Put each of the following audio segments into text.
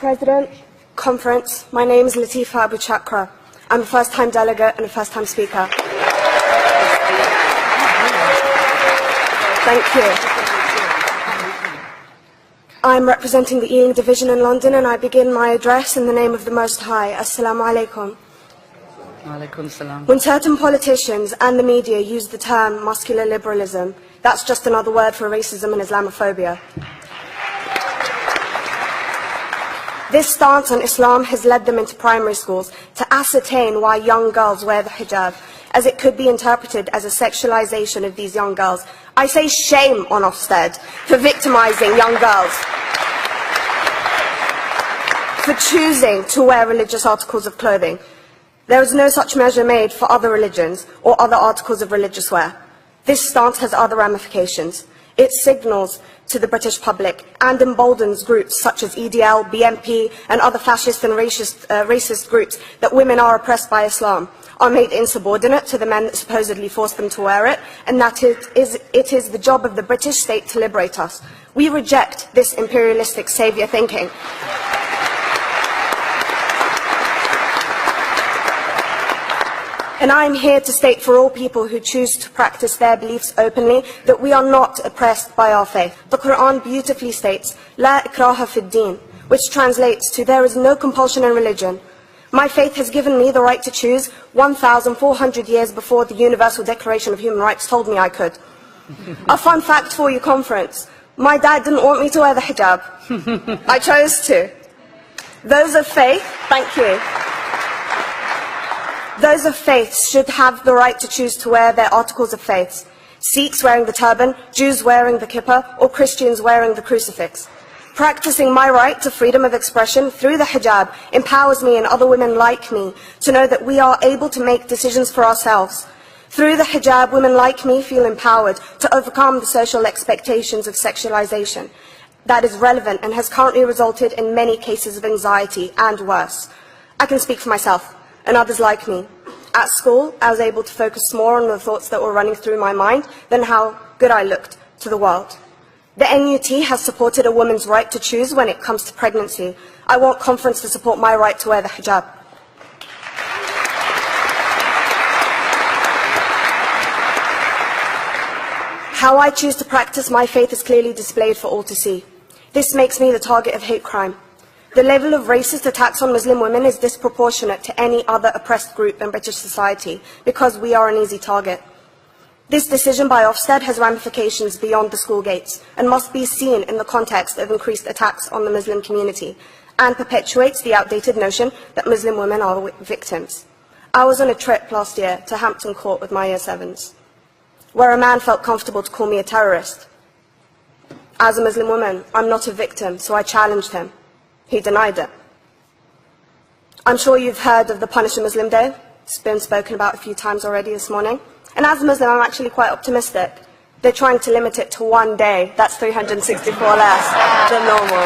President, Conference, my name is Latifa Abu Chakra. I'm a first-time delegate and a first-time speaker. Thank you. I'm representing the Ealing Division in London, and I begin my address in the name of the Most High. Assalamu alaikum. Alaikum salam. When certain politicians and the media use the term muscular liberalism, that's just another word for racism and Islamophobia. This stance on Islam has led them into primary schools to ascertain why young girls wear the hijab, as it could be interpreted as a sexualization of these young girls. I say shame on Ofsted for victimizing young girls, for choosing to wear religious articles of clothing. There is no such measure made for other religions or other articles of religious wear. This stance has other ramifications. It signals to the British public and emboldens groups such as EDL, BNP and other fascist and racist groups that women are oppressed by Islam, are made insubordinate to the men that supposedly forced them to wear it, and that it is the job of the British state to liberate us. We reject this imperialistic saviour thinking. And I am here to state for all people who choose to practice their beliefs openly that we are not oppressed by our faith. The Quran beautifully states, La ikraha fid din, which translates to there is no compulsion in religion. My faith has given me the right to choose 1,400 years before the Universal Declaration of Human Rights told me I could. A fun fact for you, conference. My dad didn't want me to wear the hijab. I chose to. Those of faith, thank you. Those of faith should have the right to choose to wear their articles of faith. Sikhs wearing the turban, Jews wearing the kippah, or Christians wearing the crucifix. Practicing my right to freedom of expression through the hijab empowers me and other women like me to know that we are able to make decisions for ourselves. Through the hijab, women like me feel empowered to overcome the social expectations of sexualization that is relevant and has currently resulted in many cases of anxiety and worse. I can speak for myself and others like me. At school, I was able to focus more on the thoughts that were running through my mind than how good I looked to the world. The NUT has supported a woman's right to choose when it comes to pregnancy. I want conference to support my right to wear the hijab. How I choose to practice my faith is clearly displayed for all to see. This makes me the target of hate crime. The level of racist attacks on Muslim women is disproportionate to any other oppressed group in British society because we are an easy target. This decision by Ofsted has ramifications beyond the school gates and must be seen in the context of increased attacks on the Muslim community and perpetuates the outdated notion that Muslim women are victims. I was on a trip last year to Hampton Court with my Year 7s, where a man felt comfortable to call me a terrorist. As a Muslim woman, I'm not a victim, so I challenged him. He denied it. I'm sure you've heard of the Punish a Muslim Day. It's been spoken about a few times already this morning. And as a Muslim, I'm actually quite optimistic. They're trying to limit it to one day. That's 364 less than normal.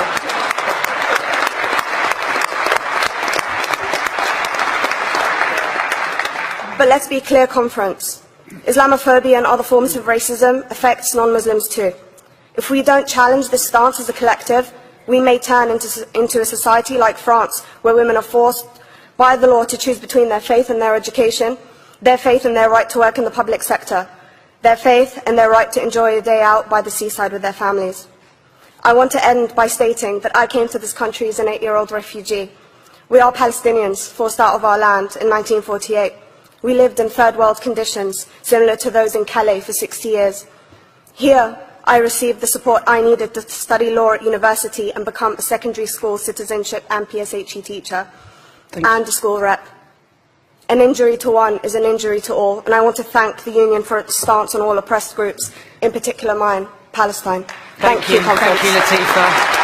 But let's be clear, conference. Islamophobia and other forms of racism affects non-Muslims too. If we don't challenge this stance as a collective, we may turn into a society like France, where women are forced by the law to choose between their faith and their education, their faith and their right to work in the public sector, their faith and their right to enjoy a day out by the seaside with their families. I want to end by stating that I came to this country as an 8-year-old refugee. We are Palestinians, forced out of our land in 1948. We lived in third world conditions, similar to those in Calais for 60 years. Here, I received the support I needed to study law at university and become a secondary school citizenship and PSHE teacher and a school rep. An injury to one is an injury to all, and I want to thank the Union for its stance on all oppressed groups, in particular mine, Palestine. Thank you, conference. Thank you, Latifa.